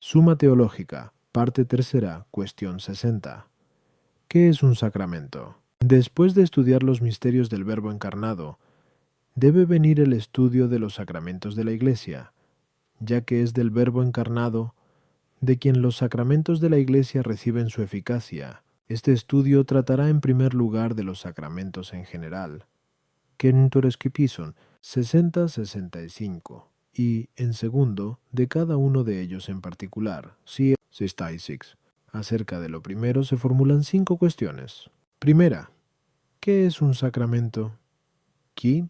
Suma Teológica, parte tercera, cuestión 60. ¿Qué es un sacramento? Después de estudiar los misterios del Verbo encarnado, debe venir el estudio de los sacramentos de la Iglesia, ya que es del Verbo encarnado de quien los sacramentos de la Iglesia reciben su eficacia. Este estudio tratará en primer lugar de los sacramentos en general, que en Toreskipison 60-65, y en segundo, de cada uno de ellos en particular, 66. Acerca de lo primero se formulan 5 cuestiones. Primera, ¿qué es un sacramento? Qui?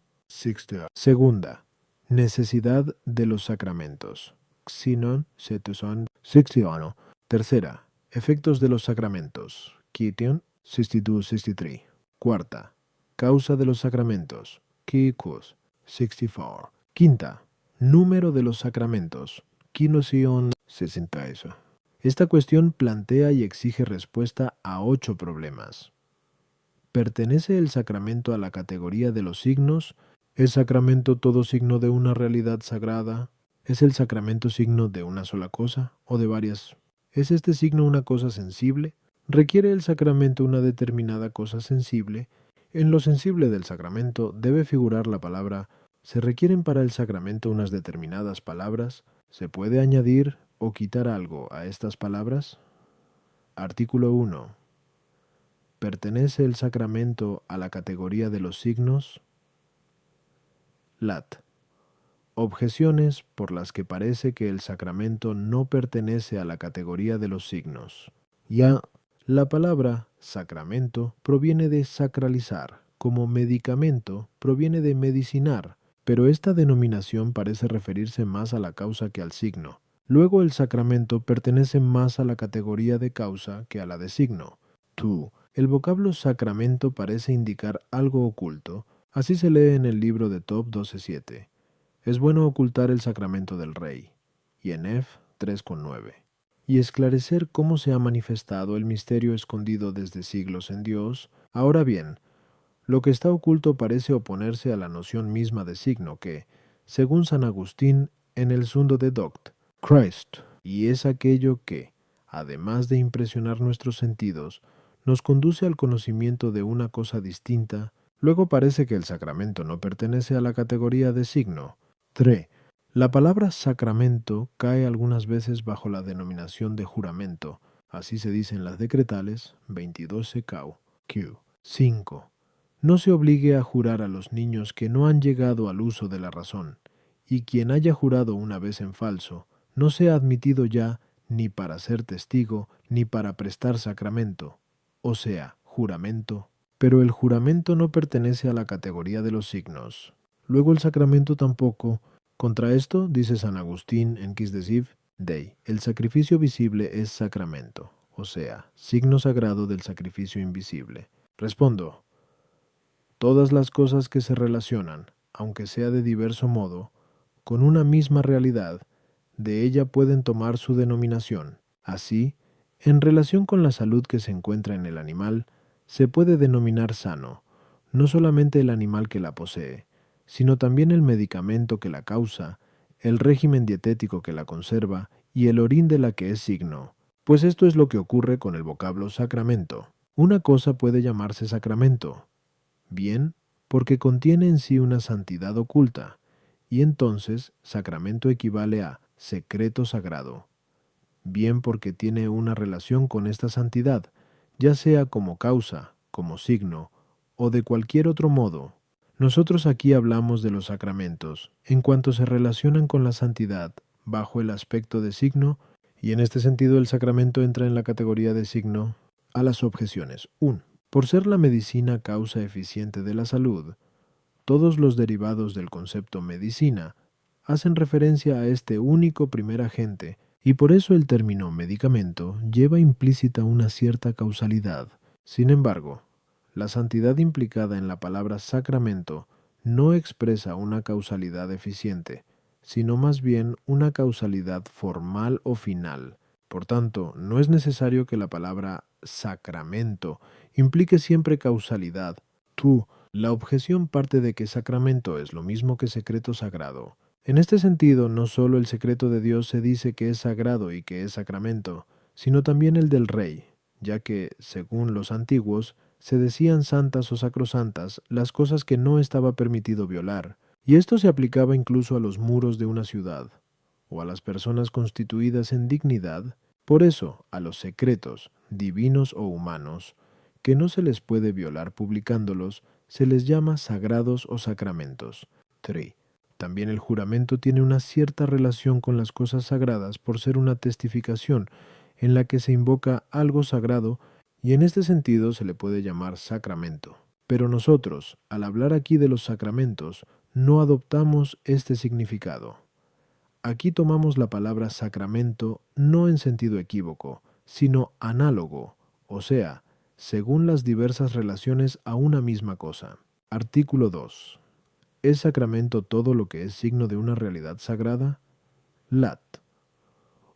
Segunda, necesidad de los sacramentos. Xinon, setuson, sixiono. Tercera, efectos de los sacramentos. Kition, 62-63. Cuarta, causa de los sacramentos. Kikus, 64. Quinta, número de los sacramentos. Kinosion, 60. Esta cuestión plantea y exige respuesta a 8 problemas. ¿Pertenece el sacramento a la categoría de los signos? ¿Es sacramento todo signo de una realidad sagrada? ¿Es el sacramento signo de una sola cosa o de varias? ¿Es este signo una cosa sensible? ¿Requiere el sacramento una determinada cosa sensible? En lo sensible del sacramento debe figurar la palabra. ¿Se requieren para el sacramento unas determinadas palabras? ¿Se puede añadir o quitar algo a estas palabras? Artículo 1. ¿Pertenece el sacramento a la categoría de los signos? Lat. Objeciones por las que parece que el sacramento no pertenece a la categoría de los signos. Ya, la palabra sacramento proviene de sacralizar, como medicamento proviene de medicinar, pero esta denominación parece referirse más a la causa que al signo. Luego el sacramento pertenece más a la categoría de causa que a la de signo. Tú, el vocablo sacramento parece indicar algo oculto, así se lee en el libro de Tob 12.7. Es bueno ocultar el sacramento del rey, y en F 3.9, y esclarecer cómo se ha manifestado el misterio escondido desde siglos en Dios. Ahora bien, lo que está oculto parece oponerse a la noción misma de signo que, según San Agustín en el Sundo de Doct, Christ, y es aquello que, además de impresionar nuestros sentidos, nos conduce al conocimiento de una cosa distinta. Luego parece que el sacramento no pertenece a la categoría de signo. 3. La palabra sacramento cae algunas veces bajo la denominación de juramento. Así se dice en las decretales 22 Q. 5. No se obligue a jurar a los niños que no han llegado al uso de la razón, y quien haya jurado una vez en falso, no sea admitido ya ni para ser testigo, ni para prestar sacramento, o sea, juramento. Pero el juramento no pertenece a la categoría de los signos. Luego el sacramento tampoco. Contra esto, dice San Agustín en Quisdesiv Dei, el sacrificio visible es sacramento, o sea, signo sagrado del sacrificio invisible. Respondo, todas las cosas que se relacionan, aunque sea de diverso modo, con una misma realidad, de ella pueden tomar su denominación. Así, en relación con la salud que se encuentra en el animal, se puede denominar sano, no solamente el animal que la posee, sino también el medicamento que la causa, el régimen dietético que la conserva y el orín de la que es signo. Pues esto es lo que ocurre con el vocablo sacramento. Una cosa puede llamarse sacramento, bien, porque contiene en sí una santidad oculta, y entonces sacramento equivale a secreto sagrado, bien porque tiene una relación con esta santidad, ya sea como causa, como signo, o de cualquier otro modo. Nosotros aquí hablamos de los sacramentos, en cuanto se relacionan con la santidad, bajo el aspecto de signo, y en este sentido el sacramento entra en la categoría de signo. A las objeciones. 1. Por ser la medicina causa eficiente de la salud, todos los derivados del concepto medicina hacen referencia a este único primer agente, y por eso el término medicamento lleva implícita una cierta causalidad. Sin embargo, la santidad implicada en la palabra sacramento no expresa una causalidad eficiente, sino más bien una causalidad formal o final. Por tanto, no es necesario que la palabra sacramento implique siempre causalidad. La objeción parte de que sacramento es lo mismo que secreto sagrado. En este sentido, no solo el secreto de Dios se dice que es sagrado y que es sacramento, sino también el del rey, ya que, según los antiguos, se decían santas o sacrosantas las cosas que no estaba permitido violar, y esto se aplicaba incluso a los muros de una ciudad, o a las personas constituidas en dignidad. Por eso, a los secretos, divinos o humanos, que no se les puede violar publicándolos, se les llama sagrados o sacramentos. 3. También el juramento tiene una cierta relación con las cosas sagradas por ser una testificación en la que se invoca algo sagrado y en este sentido se le puede llamar sacramento. Pero nosotros, al hablar aquí de los sacramentos, no adoptamos este significado. Aquí tomamos la palabra sacramento no en sentido equívoco, sino análogo, o sea, según las diversas relaciones a una misma cosa. Artículo 2. ¿Es sacramento todo lo que es signo de una realidad sagrada? Lat.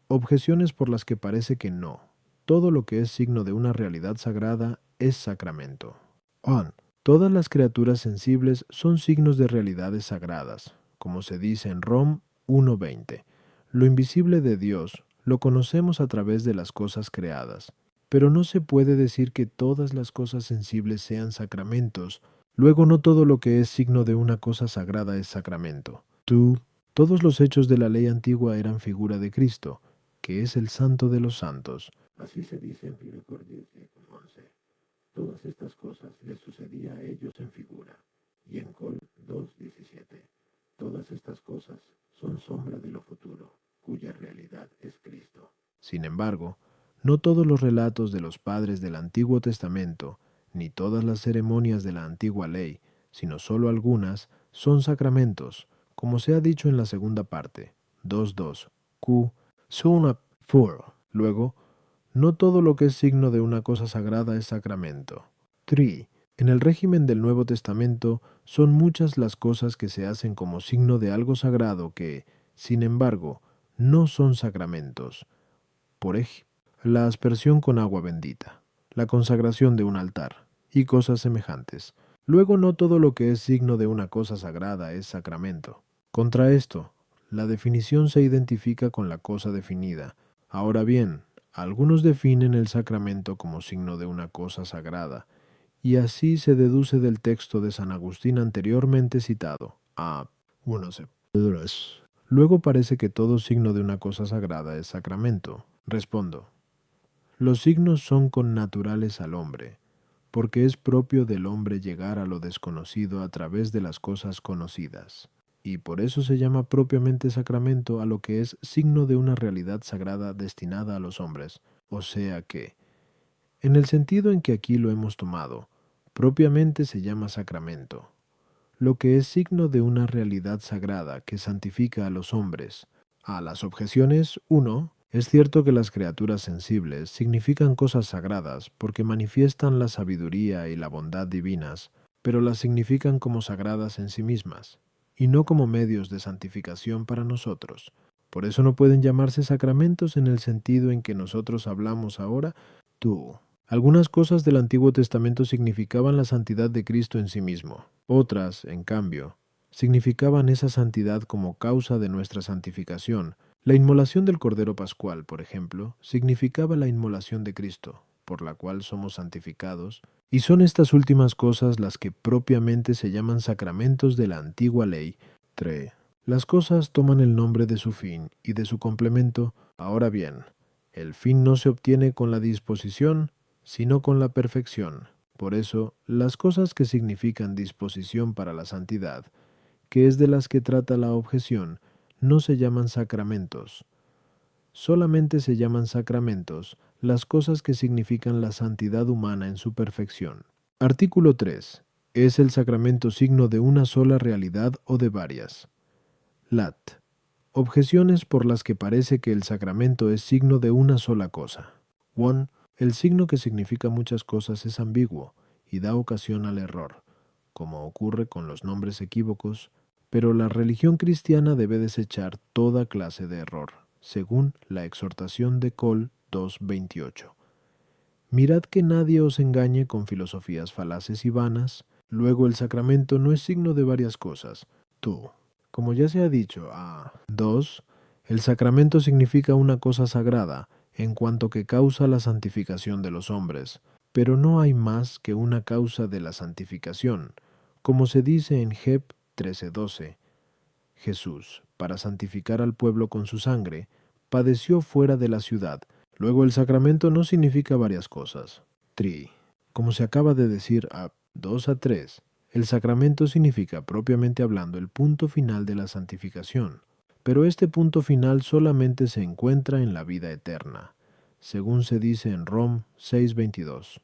Objeciones por las que parece que no. Todo lo que es signo de una realidad sagrada es sacramento. On. Todas las criaturas sensibles son signos de realidades sagradas, como se dice en Rom 1:20. Lo invisible de Dios lo conocemos a través de las cosas creadas, pero no se puede decir que todas las cosas sensibles sean sacramentos. Luego no todo lo que es signo de una cosa sagrada es sacramento. Todos los hechos de la ley antigua eran figura de Cristo, que es el santo de los santos. Así se dice en 1 Corintios 11. Todas estas cosas les sucedía a ellos en figura. Y en Col 2:17. Todas estas cosas son sombra de lo futuro, cuya realidad es Cristo. Sin embargo, no todos los relatos de los padres del Antiguo Testamento, ni todas las ceremonias de la antigua ley, sino solo algunas, son sacramentos, como se ha dicho en la segunda parte, 2.2, Q, Suna 4. Luego, no todo lo que es signo de una cosa sagrada es sacramento. 3. En el régimen del Nuevo Testamento son muchas las cosas que se hacen como signo de algo sagrado que, sin embargo, no son sacramentos. Por ejemplo, la aspersión con agua bendita, la consagración de un altar y cosas semejantes. Luego no todo lo que es signo de una cosa sagrada es sacramento. Contra esto, la definición se identifica con la cosa definida. Ahora bien, algunos definen el sacramento como signo de una cosa sagrada, y así se deduce del texto de San Agustín anteriormente citado, a 1. Luego parece que todo signo de una cosa sagrada es sacramento. Respondo. Los signos son connaturales al hombre, porque es propio del hombre llegar a lo desconocido a través de las cosas conocidas, y por eso se llama propiamente sacramento a lo que es signo de una realidad sagrada destinada a los hombres. O sea que, en el sentido en que aquí lo hemos tomado, propiamente se llama sacramento, lo que es signo de una realidad sagrada que santifica a los hombres. A las objeciones, 1. Es cierto que las criaturas sensibles significan cosas sagradas porque manifiestan la sabiduría y la bondad divinas, pero las significan como sagradas en sí mismas, y no como medios de santificación para nosotros. Por eso no pueden llamarse sacramentos en el sentido en que nosotros hablamos ahora. Algunas cosas del Antiguo Testamento significaban la santidad de Cristo en sí mismo. Otras, en cambio, significaban esa santidad como causa de nuestra santificación. La inmolación del Cordero Pascual, por ejemplo, significaba la inmolación de Cristo, por la cual somos santificados, y son estas últimas cosas las que propiamente se llaman sacramentos de la antigua ley. 3. Las cosas toman el nombre de su fin y de su complemento. Ahora bien, el fin no se obtiene con la disposición, sino con la perfección. Por eso, las cosas que significan disposición para la santidad, que es de las que trata la objeción, no se llaman sacramentos. Solamente se llaman sacramentos las cosas que significan la santidad humana en su perfección. Artículo 3. ¿Es el sacramento signo de una sola realidad o de varias? Lat. Objeciones por las que parece que el sacramento es signo de una sola cosa. 1. El signo que significa muchas cosas es ambiguo y da ocasión al error, como ocurre con los nombres equívocos, pero la religión cristiana debe desechar toda clase de error, según la exhortación de Col 2:28. Mirad que nadie os engañe con filosofías falaces y vanas. Luego el sacramento no es signo de varias cosas. Como ya se ha dicho, 2. El sacramento significa una cosa sagrada, en cuanto que causa la santificación de los hombres, pero no hay más que una causa de la santificación, como se dice en Heb 13:12. Jesús, para santificar al pueblo con su sangre, padeció fuera de la ciudad. Luego el sacramento no significa varias cosas. 3. Como se acaba de decir 2-3, el sacramento significa propiamente hablando el punto final de la santificación, pero este punto final solamente se encuentra en la vida eterna, según se dice en Rom 6:22.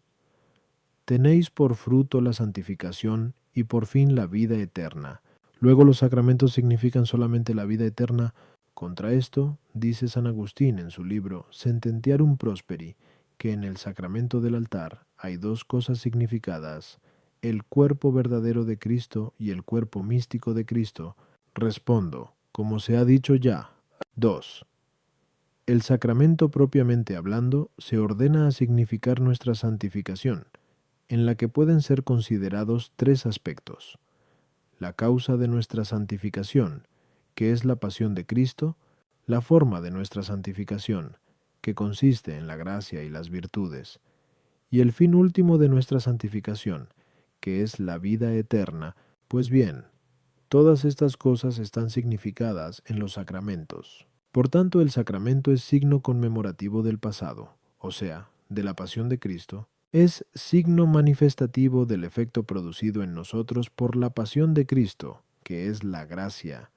Tenéis por fruto la santificación y por fin la vida eterna. Luego los sacramentos significan solamente la vida eterna. Contra esto, dice San Agustín en su libro Sententiarum Prosperi, que en el sacramento del altar hay dos cosas significadas, el cuerpo verdadero de Cristo y el cuerpo místico de Cristo. Respondo, como se ha dicho ya. 2. El sacramento propiamente hablando se ordena a significar nuestra santificación, en la que pueden ser considerados tres aspectos: la causa de nuestra santificación, que es la pasión de Cristo; la forma de nuestra santificación, que consiste en la gracia y las virtudes; y el fin último de nuestra santificación, que es la vida eterna. Pues bien, todas estas cosas están significadas en los sacramentos. Por tanto, el sacramento es signo conmemorativo del pasado, o sea, de la pasión de Cristo. Es signo manifestativo del efecto producido en nosotros por la pasión de Cristo, que es la gracia,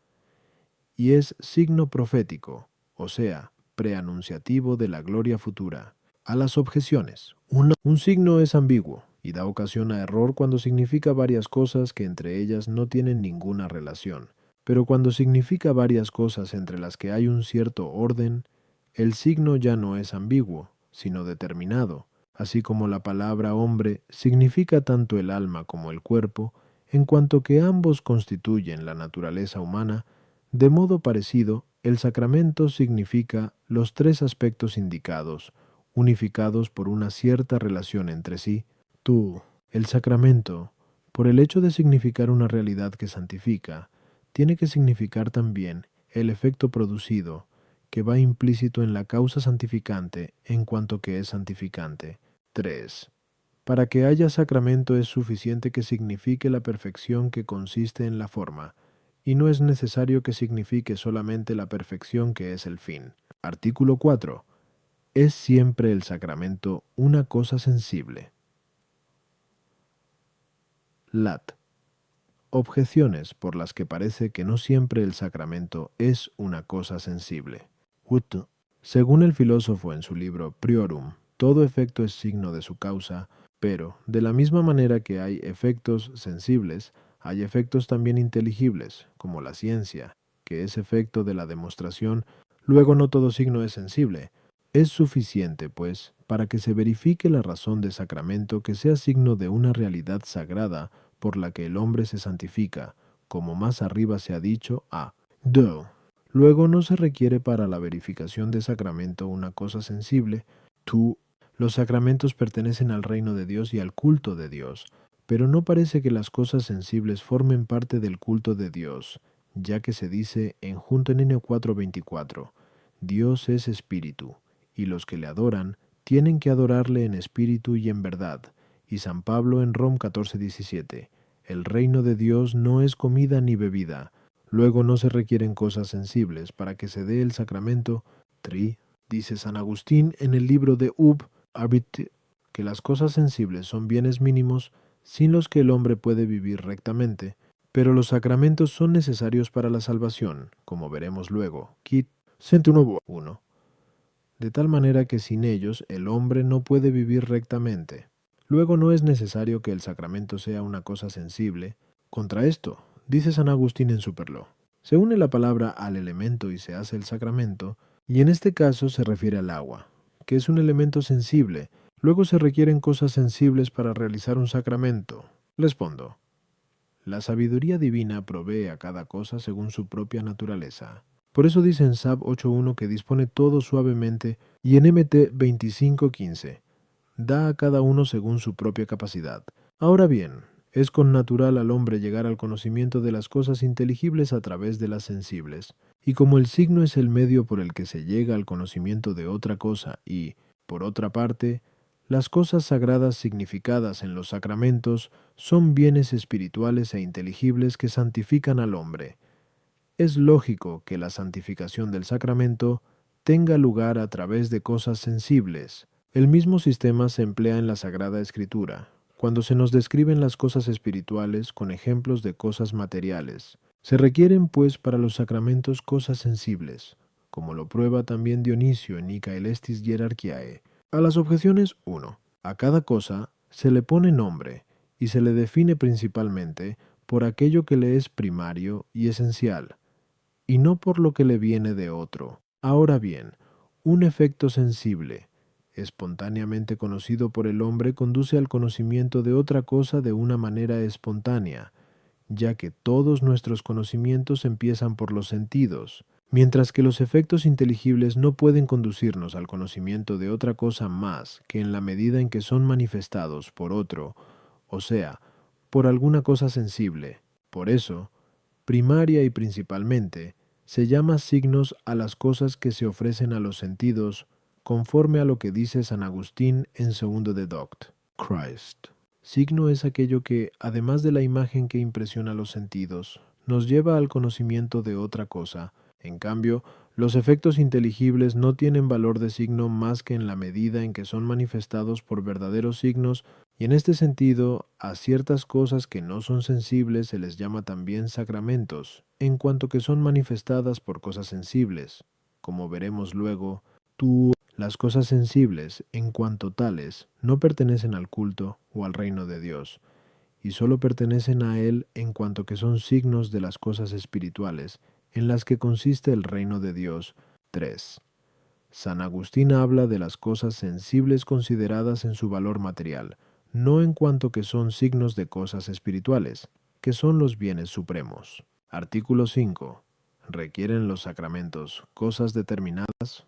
y es signo profético, o sea, preanunciativo de la gloria futura. A las objeciones. Un signo es ambiguo y da ocasión a error cuando significa varias cosas que entre ellas no tienen ninguna relación. Pero cuando significa varias cosas entre las que hay un cierto orden, el signo ya no es ambiguo, sino determinado, así como la palabra hombre significa tanto el alma como el cuerpo, en cuanto que ambos constituyen la naturaleza humana. De modo parecido, el sacramento significa los tres aspectos indicados, unificados por una cierta relación entre sí. El sacramento, por el hecho de significar una realidad que santifica, tiene que significar también el efecto producido, que va implícito en la causa santificante en cuanto que es santificante. 3. Para que haya sacramento es suficiente que signifique la perfección que consiste en la forma, y no es necesario que signifique solamente la perfección que es el fin. Artículo 4. ¿Es siempre el sacramento una cosa sensible? Lat. Objeciones por las que parece que no siempre el sacramento es una cosa sensible. Según el filósofo en su libro Priorum, todo efecto es signo de su causa, pero, de la misma manera que hay efectos sensibles, hay efectos también inteligibles, como la ciencia, que es efecto de la demostración. Luego no todo signo es sensible. Es suficiente, pues, para que se verifique la razón de sacramento que sea signo de una realidad sagrada por la que el hombre se santifica, como más arriba se ha dicho, 2. Luego no se requiere para la verificación de sacramento una cosa sensible. Los sacramentos pertenecen al reino de Dios y al culto de Dios, pero no parece que las cosas sensibles formen parte del culto de Dios, ya que se dice en Junto en N 4:24, Dios es espíritu, y los que le adoran tienen que adorarle en espíritu y en verdad. Y San Pablo en Rom 14:17, el reino de Dios no es comida ni bebida. Luego no se requieren cosas sensibles para que se dé el sacramento. Dice San Agustín en el libro de Arbit, que las cosas sensibles son bienes mínimos sin los que el hombre puede vivir rectamente, pero los sacramentos son necesarios para la salvación, como veremos luego. Kit 101. De tal manera que sin ellos el hombre no puede vivir rectamente. Luego no es necesario que el sacramento sea una cosa sensible. Contra esto, dice San Agustín en Superlo, se une la palabra al elemento y se hace el sacramento, y en este caso se refiere al agua, que es un elemento sensible. Luego se requieren cosas sensibles para realizar un sacramento. Respondo, la sabiduría divina provee a cada cosa según su propia naturaleza. Por eso dice en Sab 8.1 que dispone todo suavemente, y en MT 25.15, da a cada uno según su propia capacidad. Ahora bien, Es connatural al hombre llegar al conocimiento de las cosas inteligibles a través de las sensibles, y como el signo es el medio por el que se llega al conocimiento de otra cosa y, por otra parte, las cosas sagradas significadas en los sacramentos son bienes espirituales e inteligibles que santifican al hombre. Es lógico que la santificación del sacramento tenga lugar a través de cosas sensibles. El mismo sistema se emplea en la Sagrada Escritura, cuando se nos describen las cosas espirituales con ejemplos de cosas materiales. Se requieren, pues, para los sacramentos cosas sensibles, como lo prueba también Dionisio en Nicaelestis Hierarchiae. A las objeciones 1. A cada cosa se le pone nombre y se le define principalmente por aquello que le es primario y esencial, y no por lo que le viene de otro. Ahora bien, un efecto sensible, espontáneamente conocido por el hombre, conduce al conocimiento de otra cosa de una manera espontánea, ya que todos nuestros conocimientos empiezan por los sentidos, mientras que los efectos inteligibles no pueden conducirnos al conocimiento de otra cosa más que en la medida en que son manifestados por otro, o sea, por alguna cosa sensible. Por eso, primaria y principalmente, se llama signos a las cosas que se ofrecen a los sentidos, conforme a lo que dice San Agustín en segundo de Doct. Christ. Signo es aquello que, además de la imagen que impresiona los sentidos, nos lleva al conocimiento de otra cosa. En cambio, los efectos inteligibles no tienen valor de signo más que en la medida en que son manifestados por verdaderos signos, y en este sentido, a ciertas cosas que no son sensibles se les llama también sacramentos, en cuanto que son manifestadas por cosas sensibles. Como veremos luego, las cosas sensibles, en cuanto tales, no pertenecen al culto o al reino de Dios, y sólo pertenecen a Él en cuanto que son signos de las cosas espirituales, en las que consiste el reino de Dios. 3. San Agustín habla de las cosas sensibles consideradas en su valor material, no en cuanto que son signos de cosas espirituales, que son los bienes supremos. Artículo 5. ¿Requieren los sacramentos cosas determinadas?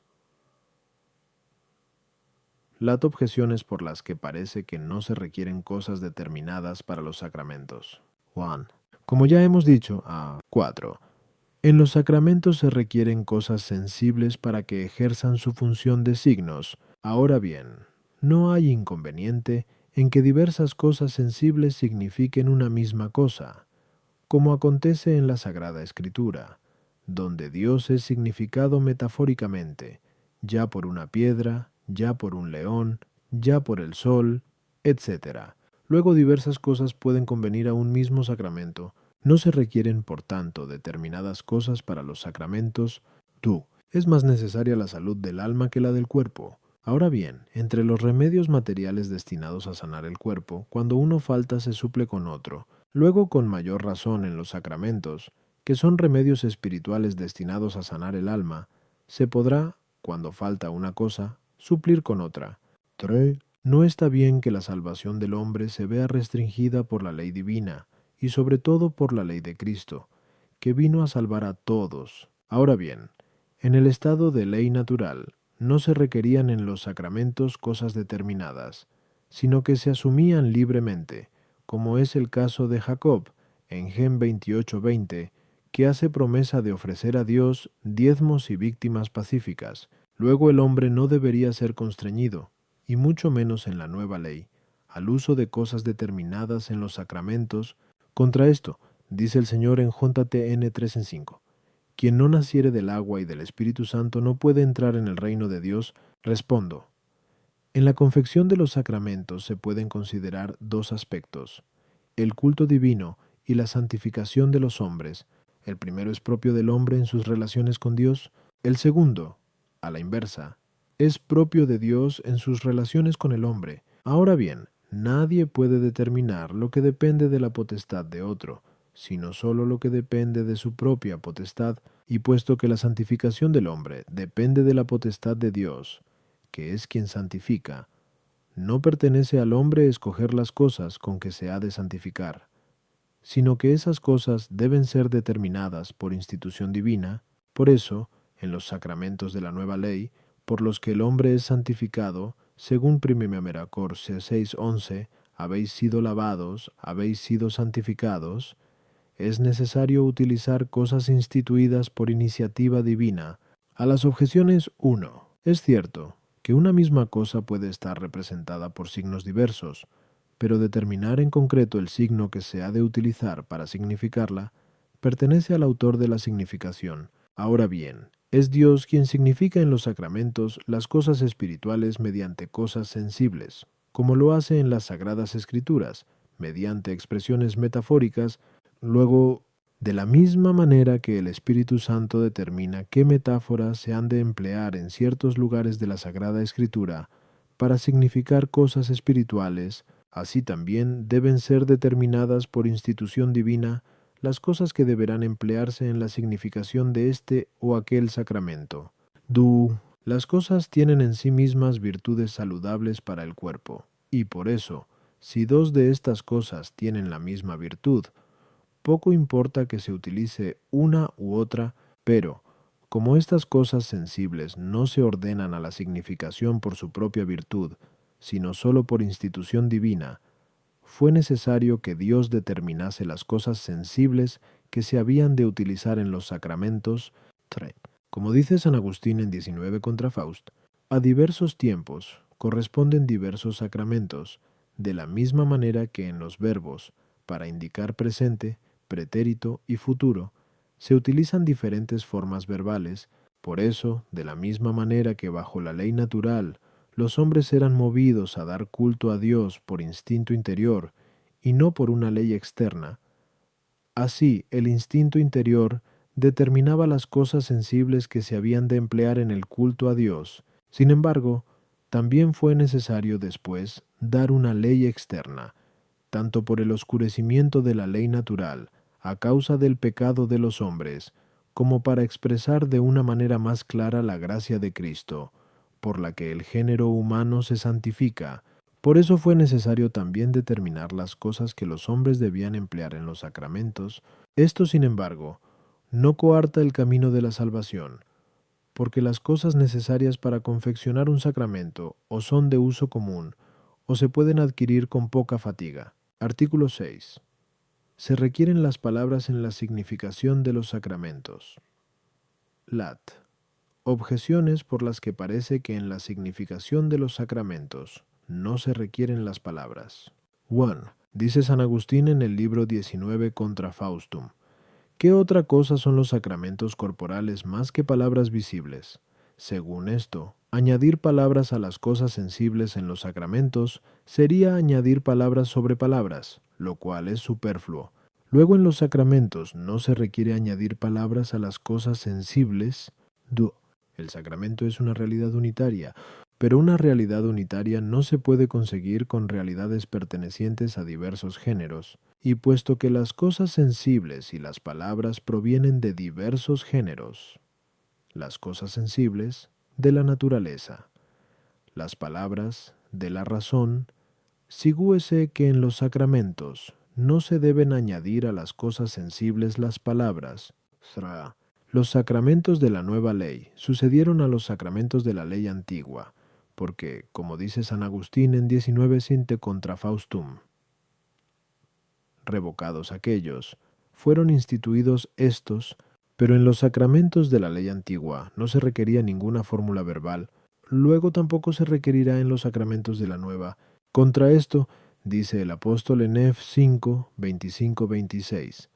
Las objeciones por las que parece que no se requieren cosas determinadas para los sacramentos. 1. Como ya hemos dicho, 4. En los sacramentos se requieren cosas sensibles para que ejerzan su función de signos. Ahora bien, no hay inconveniente en que diversas cosas sensibles signifiquen una misma cosa, como acontece en la Sagrada Escritura, donde Dios es significado metafóricamente, ya por una piedra, ya por un león, ya por el sol, etc. Luego diversas cosas pueden convenir a un mismo sacramento. No se requieren, por tanto, determinadas cosas para los sacramentos. Es más necesaria la salud del alma que la del cuerpo. Ahora bien, entre los remedios materiales destinados a sanar el cuerpo, cuando uno falta se suple con otro. Luego, con mayor razón en los sacramentos, que son remedios espirituales destinados a sanar el alma, se podrá, cuando falta una cosa, suplir con otra. 3. No está bien que la salvación del hombre se vea restringida por la ley divina, y sobre todo por la ley de Cristo, que vino a salvar a todos. Ahora bien, en el estado de ley natural, no se requerían en los sacramentos cosas determinadas, sino que se asumían libremente, como es el caso de Jacob, en Gen 28:20, que hace promesa de ofrecer a Dios diezmos y víctimas pacíficas. Luego el hombre no debería ser constreñido, y mucho menos en la nueva ley, al uso de cosas determinadas en los sacramentos. Contra esto, dice el Señor en JTN 3:5, quien no naciere del agua y del Espíritu Santo no puede entrar en el reino de Dios. Respondo, en la confección de los sacramentos se pueden considerar dos aspectos, el culto divino y la santificación de los hombres. El primero es propio del hombre en sus relaciones con Dios, el segundo, a la inversa, es propio de Dios en sus relaciones con el hombre. Ahora bien, nadie puede determinar lo que depende de la potestad de otro, sino solo lo que depende de su propia potestad, y puesto que la santificación del hombre depende de la potestad de Dios, que es quien santifica, no pertenece al hombre escoger las cosas con que se ha de santificar, sino que esas cosas deben ser determinadas por institución divina. Por eso, en los sacramentos de la nueva ley, por los que el hombre es santificado, según 1 Meracor 6:11, habéis sido lavados, habéis sido santificados, es necesario utilizar cosas instituidas por iniciativa divina. A las objeciones 1. Es cierto que una misma cosa puede estar representada por signos diversos, pero determinar en concreto el signo que se ha de utilizar para significarla pertenece al autor de la significación. Ahora bien, es Dios quien significa en los sacramentos las cosas espirituales mediante cosas sensibles, como lo hace en las Sagradas Escrituras, mediante expresiones metafóricas. Luego, de la misma manera que el Espíritu Santo determina qué metáforas se han de emplear en ciertos lugares de la Sagrada Escritura para significar cosas espirituales, así también deben ser determinadas por institución divina las cosas que deberán emplearse en la significación de este o aquel sacramento. Las cosas tienen en sí mismas virtudes saludables para el cuerpo, y por eso, si dos de estas cosas tienen la misma virtud, poco importa que se utilice una u otra, pero, como estas cosas sensibles no se ordenan a la significación por su propia virtud, sino sólo por institución divina, fue necesario que Dios determinase las cosas sensibles que se habían de utilizar en los sacramentos, como dice San Agustín en 19 contra Faust, a diversos tiempos corresponden diversos sacramentos, de la misma manera que en los verbos, para indicar presente, pretérito y futuro, se utilizan diferentes formas verbales. Por eso, de la misma manera que bajo la ley natural, los hombres eran movidos a dar culto a Dios por instinto interior y no por una ley externa, así el instinto interior determinaba las cosas sensibles que se habían de emplear en el culto a Dios. Sin embargo, también fue necesario después dar una ley externa, tanto por el oscurecimiento de la ley natural, a causa del pecado de los hombres, como para expresar de una manera más clara la gracia de Cristo, por la que el género humano se santifica. Por eso fue necesario también determinar las cosas que los hombres debían emplear en los sacramentos. Esto, sin embargo, no coarta el camino de la salvación, porque las cosas necesarias para confeccionar un sacramento o son de uso común, o se pueden adquirir con poca fatiga. Artículo 6. Se requieren las palabras en la significación de los sacramentos. Lat. Objeciones por las que parece que en la significación de los sacramentos no se requieren las palabras. 1. Dice San Agustín en el libro 19 contra Faustum: ¿qué otra cosa son los sacramentos corporales más que palabras visibles? Según esto, añadir palabras a las cosas sensibles en los sacramentos sería añadir palabras sobre palabras, lo cual es superfluo. Luego en los sacramentos no se requiere añadir palabras a las cosas sensibles. El sacramento es una realidad unitaria, pero una realidad unitaria no se puede conseguir con realidades pertenecientes a diversos géneros, y puesto que las cosas sensibles y las palabras provienen de diversos géneros, las cosas sensibles de la naturaleza, las palabras de la razón, sigúese que en los sacramentos no se deben añadir a las cosas sensibles las palabras. Los sacramentos de la nueva ley sucedieron a los sacramentos de la ley antigua, porque, como dice San Agustín en 19 Sinte contra Faustum, revocados aquellos, fueron instituidos estos, pero en los sacramentos de la ley antigua no se requería ninguna fórmula verbal, luego tampoco se requerirá en los sacramentos de la nueva. Contra esto, dice el apóstol en Ef 5, 25-26,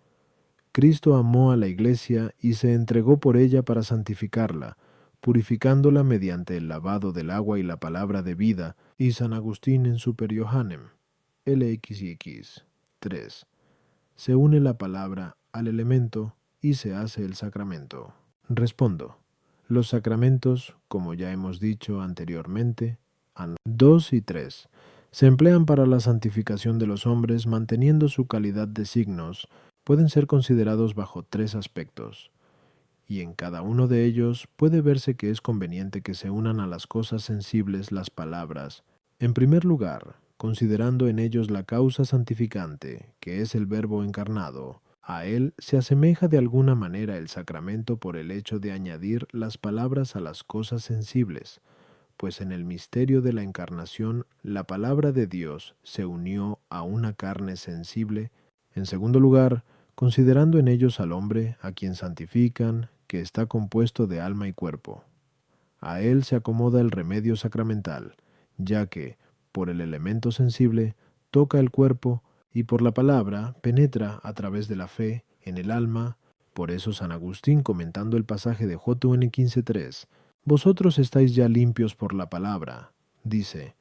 Cristo amó a la Iglesia y se entregó por ella para santificarla, purificándola mediante el lavado del agua y la palabra de vida, y San Agustín en Super Johannem, LXX 3. Se une la palabra al elemento y se hace el sacramento. Respondo. Los sacramentos, como ya hemos dicho anteriormente, 2 y 3, se emplean para la santificación de los hombres manteniendo su calidad de signos. Pueden ser considerados bajo 3 aspectos, y en cada uno de ellos puede verse que es conveniente que se unan a las cosas sensibles las palabras. En primer lugar, considerando en ellos la causa santificante, que es el Verbo encarnado, a él se asemeja de alguna manera el sacramento por el hecho de añadir las palabras a las cosas sensibles, pues en el misterio de la encarnación la palabra de Dios se unió a una carne sensible. En segundo lugar, considerando en ellos al hombre, a quien santifican, que está compuesto de alma y cuerpo. A él se acomoda el remedio sacramental, ya que, por el elemento sensible, toca el cuerpo y por la palabra penetra a través de la fe en el alma. Por eso San Agustín, comentando el pasaje de JN 15:3, vosotros estáis ya limpios por la palabra, dice,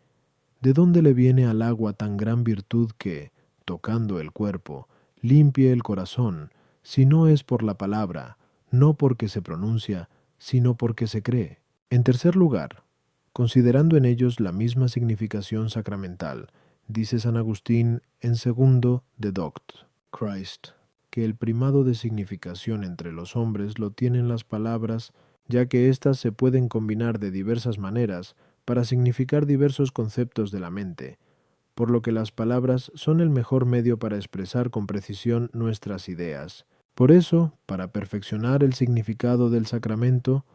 ¿de dónde le viene al agua tan gran virtud que, tocando el cuerpo, limpie el corazón, si no es por la palabra, no porque se pronuncia, sino porque se cree? En tercer lugar, considerando en ellos la misma significación sacramental, dice San Agustín en segundo de Doct. Christ, que el primado de significación entre los hombres lo tienen las palabras, ya que éstas se pueden combinar de diversas maneras para significar diversos conceptos de la mente, por lo que las palabras son el mejor medio para expresar con precisión nuestras ideas. Por eso, para perfeccionar el significado del sacramento,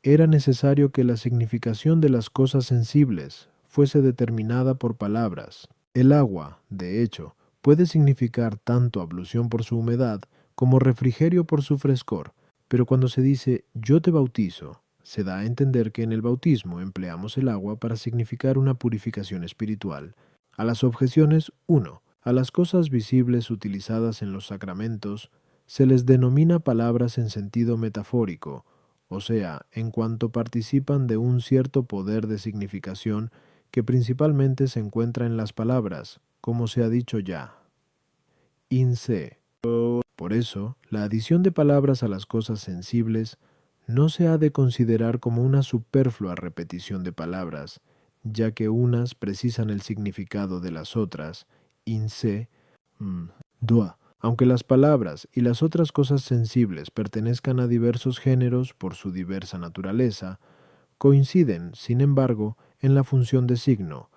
era necesario que la significación de las cosas sensibles fuese determinada por palabras. El agua, de hecho, puede significar tanto ablución por su humedad como refrigerio por su frescor, pero cuando se dice yo te bautizo, se da a entender que en el bautismo empleamos el agua para significar una purificación espiritual. A las objeciones 1. A las cosas visibles utilizadas en los sacramentos se les denomina palabras en sentido metafórico, o sea, en cuanto participan de un cierto poder de significación que principalmente se encuentra en las palabras, como se ha dicho ya. In se. Por eso, la adición de palabras a las cosas sensibles no se ha de considerar como una superflua repetición de palabras, ya que unas precisan el significado de las otras, in se, doa. Aunque las palabras y las otras cosas sensibles pertenezcan a diversos géneros por su diversa naturaleza, coinciden, sin embargo, en la función de signo,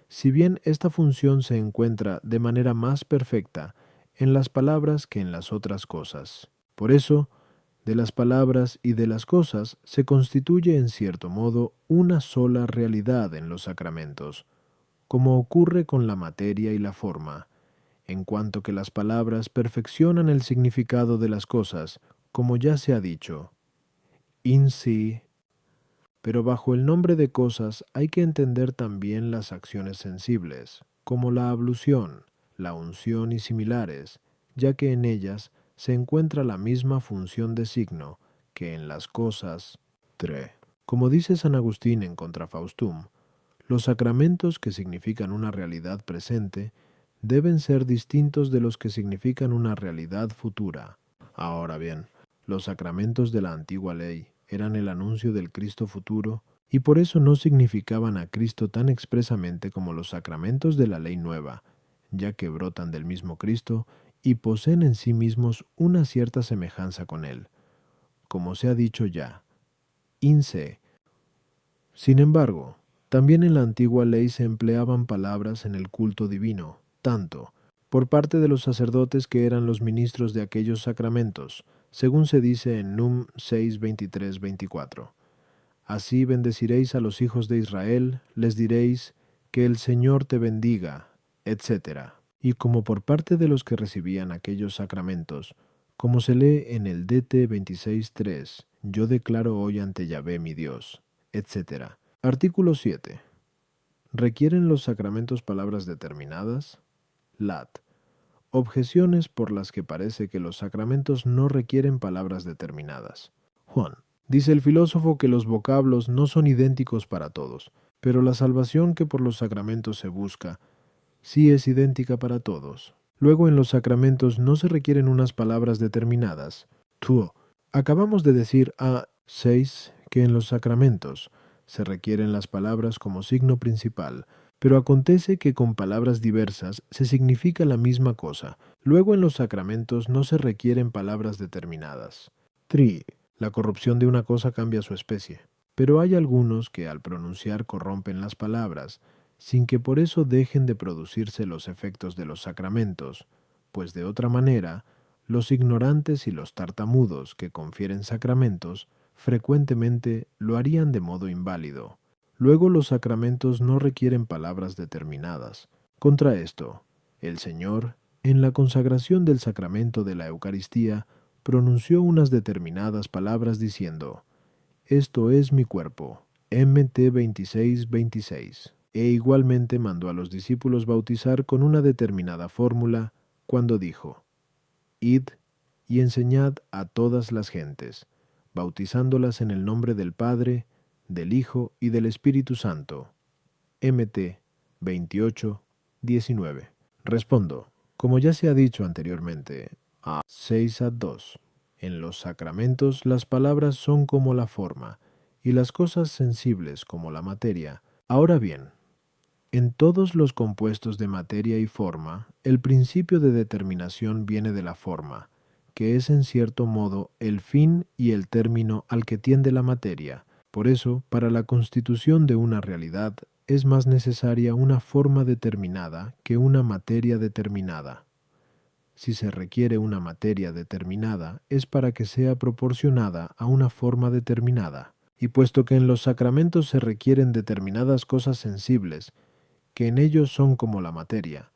si bien esta función se encuentra de manera más perfecta en las palabras que en las otras cosas. Por eso, de las palabras y de las cosas se constituye en cierto modo una sola realidad en los sacramentos, como ocurre con la materia y la forma, en cuanto que las palabras perfeccionan el significado de las cosas, como ya se ha dicho. In si. Pero bajo el nombre de cosas hay que entender también las acciones sensibles, como la ablución, la unción y similares, ya que en ellas se encuentra la misma función de signo que en las cosas. 3. Como dice San Agustín en Contra Faustum, los sacramentos que significan una realidad presente deben ser distintos de los que significan una realidad futura. Ahora bien, los sacramentos de la antigua ley eran el anuncio del Cristo futuro y por eso no significaban a Cristo tan expresamente como los sacramentos de la ley nueva, ya que brotan del mismo Cristo y poseen en sí mismos una cierta semejanza con Él, como se ha dicho ya. In se. Sin embargo, también en la antigua ley se empleaban palabras en el culto divino, tanto por parte de los sacerdotes que eran los ministros de aquellos sacramentos, según se dice en Num 6, 23, 24. Así bendeciréis a los hijos de Israel, les diréis, que el Señor te bendiga, etc. Y como por parte de los que recibían aquellos sacramentos, como se lee en el DT 26.3, yo declaro hoy ante Yahvé mi Dios, etc. Artículo 7. ¿Requieren los sacramentos palabras determinadas? Lat. Objeciones por las que parece que los sacramentos no requieren palabras determinadas. Juan. Dice el filósofo que los vocablos no son idénticos para todos, pero la salvación que por los sacramentos se busca sí es idéntica para todos. Luego en los sacramentos no se requieren unas palabras determinadas. Tuo. Acabamos de decir a 6 que en los sacramentos se requieren las palabras como signo principal, pero acontece que con palabras diversas se significa la misma cosa. Luego en los sacramentos no se requieren palabras determinadas. 3. La corrupción de una cosa cambia su especie, pero hay algunos que al pronunciar corrompen las palabras, sin que por eso dejen de producirse los efectos de los sacramentos, pues de otra manera, los ignorantes y los tartamudos que confieren sacramentos frecuentemente lo harían de modo inválido. Luego los sacramentos no requieren palabras determinadas. Contra esto, el Señor, en la consagración del sacramento de la Eucaristía, pronunció unas determinadas palabras diciendo: «Esto es mi cuerpo». MT 26:26. E igualmente mandó a los discípulos bautizar con una determinada fórmula cuando dijo: «Id y enseñad a todas las gentes, bautizándolas en el nombre del Padre, del Hijo y del Espíritu Santo». MT 28:19. Respondo, como ya se ha dicho anteriormente, a 6:2. En los sacramentos las palabras son como la forma, y las cosas sensibles como la materia. Ahora bien, en todos los compuestos de materia y forma, el principio de determinación viene de la forma, que es en cierto modo el fin y el término al que tiende la materia. Por eso, para la constitución de una realidad, es más necesaria una forma determinada que una materia determinada. Si se requiere una materia determinada, es para que sea proporcionada a una forma determinada. Y puesto que en los sacramentos se requieren determinadas cosas sensibles, que en ellos son como la materia,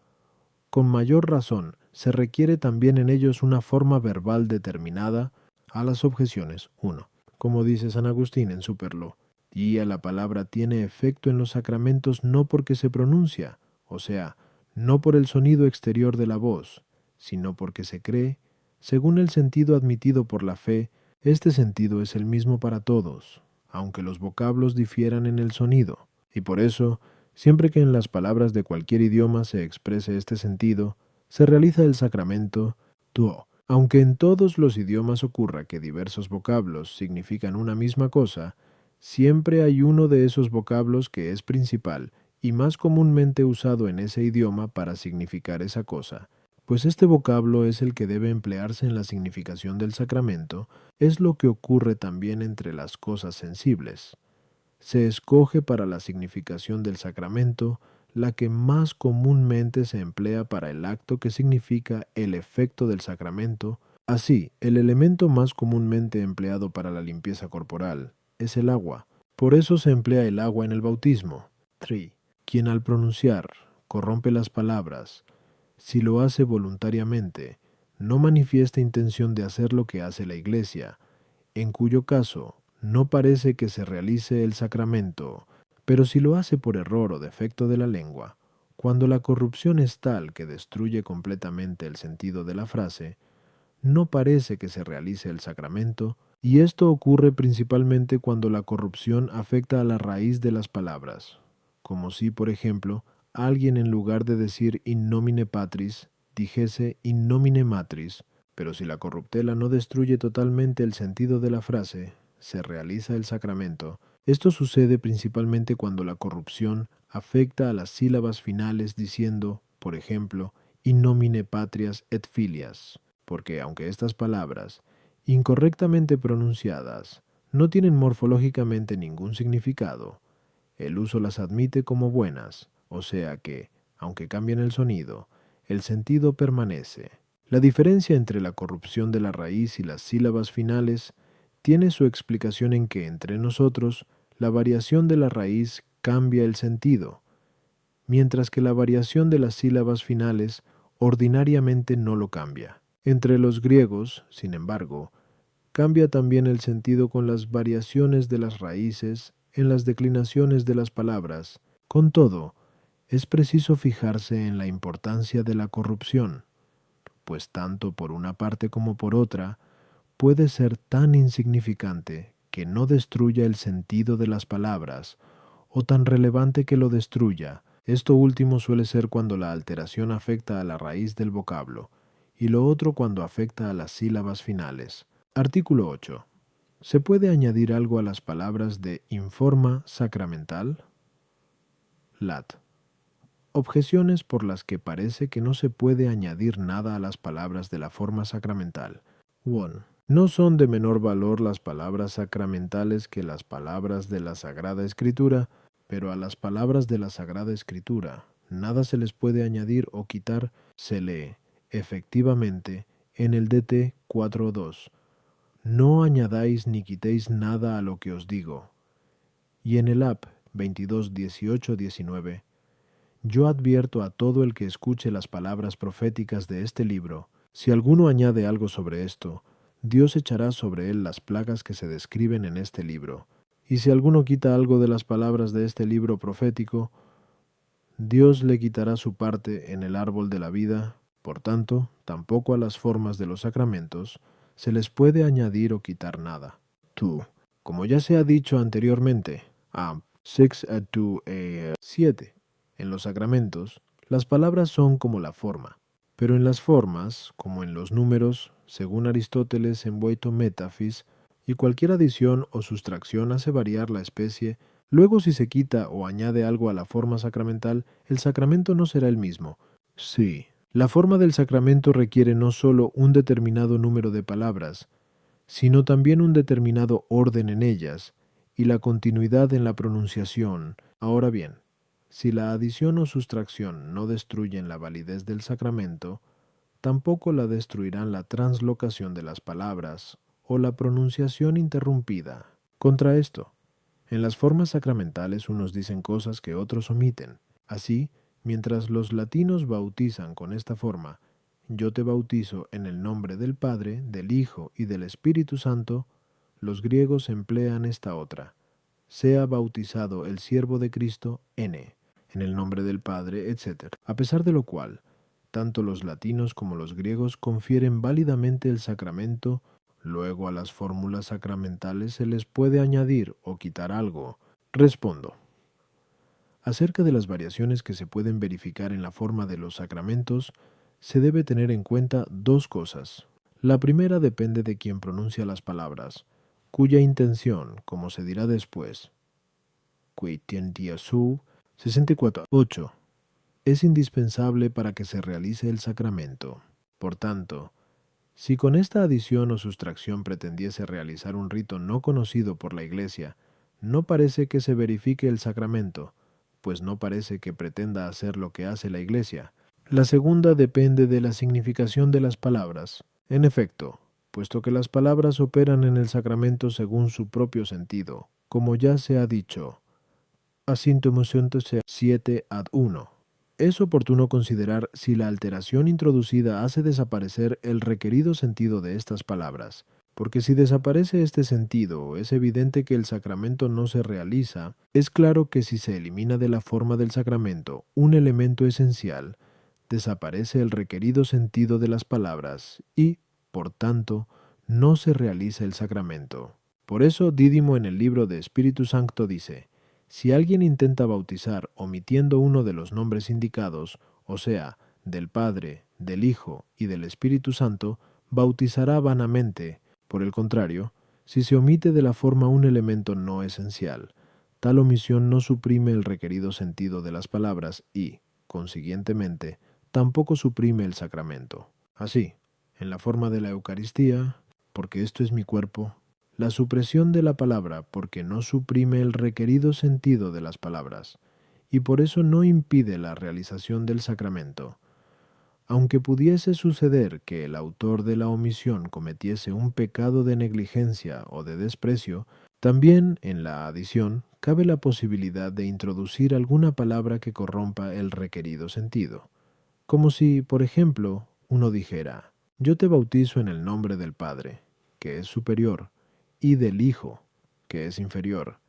con mayor razón se requiere también en ellos una forma verbal determinada a las objeciones 1. Como dice San Agustín en Superlo, y a la palabra tiene efecto en los sacramentos no porque se pronuncia, o sea, no por el sonido exterior de la voz, sino porque se cree, según el sentido admitido por la fe. Este sentido es el mismo para todos, aunque los vocablos difieran en el sonido, y por eso, siempre que en las palabras de cualquier idioma se exprese este sentido, se realiza el sacramento tuo. Aunque en todos los idiomas ocurra que diversos vocablos significan una misma cosa, siempre hay uno de esos vocablos que es principal y más comúnmente usado en ese idioma para significar esa cosa. Pues este vocablo es el que debe emplearse en la significación del sacramento. Es lo que ocurre también entre las cosas sensibles. Se escoge para la significación del sacramento la que más comúnmente se emplea para el acto que significa el efecto del sacramento. Así, el elemento más comúnmente empleado para la limpieza corporal es el agua. Por eso se emplea el agua en el bautismo. 3. Quien al pronunciar corrompe las palabras, si lo hace voluntariamente, no manifiesta intención de hacer lo que hace la Iglesia, en cuyo caso no parece que se realice el sacramento, pero si lo hace por error o defecto de la lengua, cuando la corrupción es tal que destruye completamente el sentido de la frase, no parece que se realice el sacramento, y esto ocurre principalmente cuando la corrupción afecta a la raíz de las palabras, como si, por ejemplo, alguien en lugar de decir in nomine Patris, dijese in nomine Matris. Pero si la corruptela no destruye totalmente el sentido de la frase, se realiza el sacramento. Esto sucede principalmente cuando la corrupción afecta a las sílabas finales diciendo, por ejemplo, in nomine patrias et filias, porque aunque estas palabras, incorrectamente pronunciadas, no tienen morfológicamente ningún significado, el uso las admite como buenas, o sea que, aunque cambien el sonido, el sentido permanece. La diferencia entre la corrupción de la raíz y las sílabas finales tiene su explicación en que entre nosotros la variación de la raíz cambia el sentido, mientras que la variación de las sílabas finales ordinariamente no lo cambia. Entre los griegos, sin embargo, cambia también el sentido con las variaciones de las raíces en las declinaciones de las palabras. Con todo, es preciso fijarse en la importancia de la corrupción, pues tanto por una parte como por otra, puede ser tan insignificante que no destruya el sentido de las palabras, o tan relevante que lo destruya. Esto último suele ser cuando la alteración afecta a la raíz del vocablo, y lo otro cuando afecta a las sílabas finales. Artículo 8. ¿Se puede añadir algo a las palabras de informa sacramental? Lat. Objeciones por las que parece que no se puede añadir nada a las palabras de la forma sacramental. 1. No son de menor valor las palabras sacramentales que las palabras de la Sagrada Escritura, pero a las palabras de la Sagrada Escritura nada se les puede añadir o quitar. Se lee, efectivamente, en el DT 4.2. No añadáis ni quitéis nada a lo que os digo. Y en el AP 22, 18, 19. Yo advierto a todo el que escuche las palabras proféticas de este libro, si alguno añade algo sobre esto, Dios echará sobre él las plagas que se describen en este libro. Y si alguno quita algo de las palabras de este libro profético, Dios le quitará su parte en el árbol de la vida. Por tanto, tampoco a las formas de los sacramentos se les puede añadir o quitar nada. Tú, como ya se ha dicho anteriormente, a 7. En los sacramentos, las palabras son como la forma, pero en las formas, como en los números, según Aristóteles en Boeto Metafis, y cualquier adición o sustracción hace variar la especie. Luego, si se quita o añade algo a la forma sacramental, el sacramento no será el mismo. Sí, la forma del sacramento requiere no solo un determinado número de palabras, sino también un determinado orden en ellas y la continuidad en la pronunciación. Ahora bien, si la adición o sustracción no destruyen la validez del sacramento, tampoco la destruirán la translocación de las palabras o la pronunciación interrumpida. Contra esto, en las formas sacramentales unos dicen cosas que otros omiten. Así, mientras los latinos bautizan con esta forma, yo te bautizo en el nombre del Padre, del Hijo y del Espíritu Santo, los griegos emplean esta otra. Sea bautizado el siervo de Cristo en el nombre del Padre, etc. A pesar de lo cual, tanto los latinos como los griegos confieren válidamente el sacramento. Luego a las fórmulas sacramentales se les puede añadir o quitar algo. Respondo. Acerca de las variaciones que se pueden verificar en la forma de los sacramentos, se debe tener en cuenta dos cosas. La primera depende de quien pronuncia las palabras, cuya intención, como se dirá después, qui tientia su 64.8, es indispensable para que se realice el sacramento. Por tanto, si con esta adición o sustracción pretendiese realizar un rito no conocido por la Iglesia, no parece que se verifique el sacramento, pues no parece que pretenda hacer lo que hace la Iglesia. La segunda depende de la significación de las palabras. En efecto, puesto que las palabras operan en el sacramento según su propio sentido, como ya se ha dicho, asíntomo 7 ad 1. Es oportuno considerar si la alteración introducida hace desaparecer el requerido sentido de estas palabras, porque si desaparece este sentido, es evidente que el sacramento no se realiza. Es claro que si se elimina de la forma del sacramento un elemento esencial, desaparece el requerido sentido de las palabras y, por tanto, no se realiza el sacramento. Por eso Dídimo en el libro de Espíritu Santo dice: si alguien intenta bautizar omitiendo uno de los nombres indicados, o sea, del Padre, del Hijo y del Espíritu Santo, bautizará vanamente. Por el contrario, si se omite de la forma un elemento no esencial, tal omisión no suprime el requerido sentido de las palabras y, consiguientemente, tampoco suprime el sacramento. Así, en la forma de la Eucaristía, porque esto es mi cuerpo, la supresión de la palabra porque no suprime el requerido sentido de las palabras, y por eso no impide la realización del sacramento. Aunque pudiese suceder que el autor de la omisión cometiese un pecado de negligencia o de desprecio, también en la adición cabe la posibilidad de introducir alguna palabra que corrompa el requerido sentido. Como si, por ejemplo, uno dijera: yo te bautizo en el nombre del Padre, que es superior, y del Hijo, que es inferior,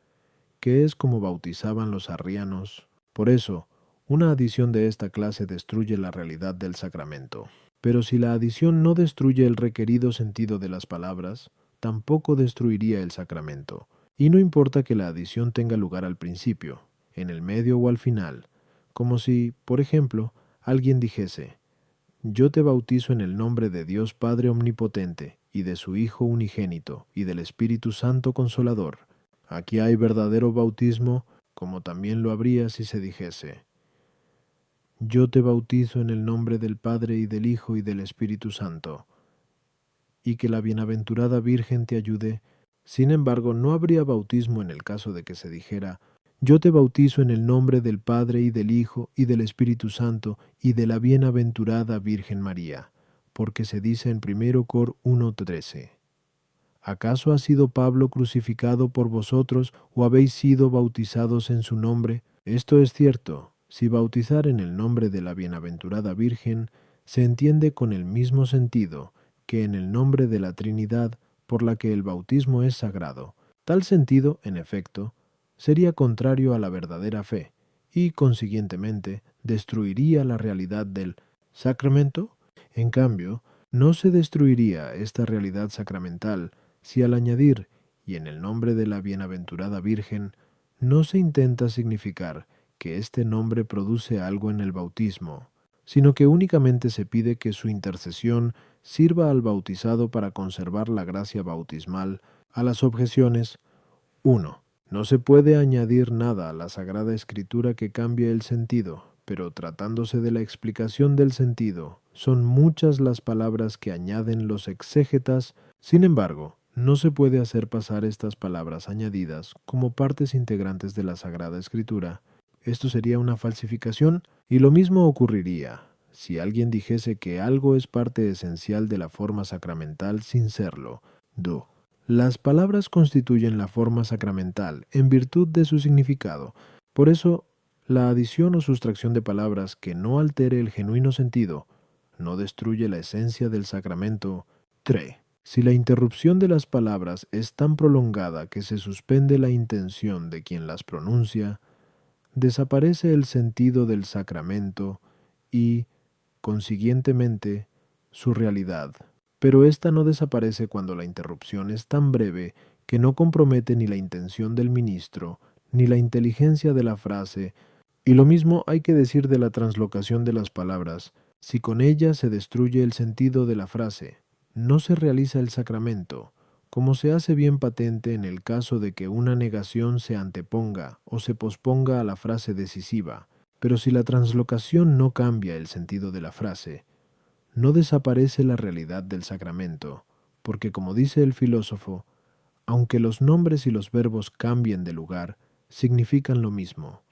que es como bautizaban los arrianos. Por eso, una adición de esta clase destruye la realidad del sacramento. Pero si la adición no destruye el requerido sentido de las palabras, tampoco destruiría el sacramento. Y no importa que la adición tenga lugar al principio, en el medio o al final, como si, por ejemplo, alguien dijese: yo te bautizo en el nombre de Dios Padre Omnipotente, y de su Hijo unigénito, y del Espíritu Santo Consolador. Aquí hay verdadero bautismo, como también lo habría si se dijese: yo te bautizo en el nombre del Padre y del Hijo y del Espíritu Santo, y que la bienaventurada Virgen te ayude. Sin embargo, no habría bautismo en el caso de que se dijera: yo te bautizo en el nombre del Padre y del Hijo y del Espíritu Santo y de la bienaventurada Virgen María, porque se dice en 1 Cor 1:13. ¿Acaso ha sido Pablo crucificado por vosotros o habéis sido bautizados en su nombre? Esto es cierto. Si bautizar en el nombre de la bienaventurada Virgen se entiende con el mismo sentido que en el nombre de la Trinidad por la que el bautismo es sagrado. Tal sentido, en efecto, sería contrario a la verdadera fe y, consiguientemente, destruiría la realidad del sacramento. En cambio, no se destruiría esta realidad sacramental si al añadir «y en el nombre de la bienaventurada Virgen» no se intenta significar que este nombre produce algo en el bautismo, sino que únicamente se pide que su intercesión sirva al bautizado para conservar la gracia bautismal. A las objeciones: 1. No se puede añadir nada a la Sagrada Escritura que cambie el sentido, pero tratándose de la explicación del sentido, son muchas las palabras que añaden los exégetas. Sin embargo, no se puede hacer pasar estas palabras añadidas como partes integrantes de la Sagrada Escritura. Esto sería una falsificación, y lo mismo ocurriría si alguien dijese que algo es parte esencial de la forma sacramental sin serlo. 2. Las palabras constituyen la forma sacramental en virtud de su significado. Por eso, la adición o sustracción de palabras que no altere el genuino sentido no destruye la esencia del sacramento. 3. Si la interrupción de las palabras es tan prolongada que se suspende la intención de quien las pronuncia, desaparece el sentido del sacramento y, consiguientemente, su realidad. Pero ésta no desaparece cuando la interrupción es tan breve que no compromete ni la intención del ministro, ni la inteligencia de la frase, y lo mismo hay que decir de la translocación de las palabras. Si con ella se destruye el sentido de la frase, no se realiza el sacramento, como se hace bien patente en el caso de que una negación se anteponga o se posponga a la frase decisiva. Pero si la translocación no cambia el sentido de la frase, no desaparece la realidad del sacramento, porque como dice el filósofo, aunque los nombres y los verbos cambien de lugar, significan lo mismo.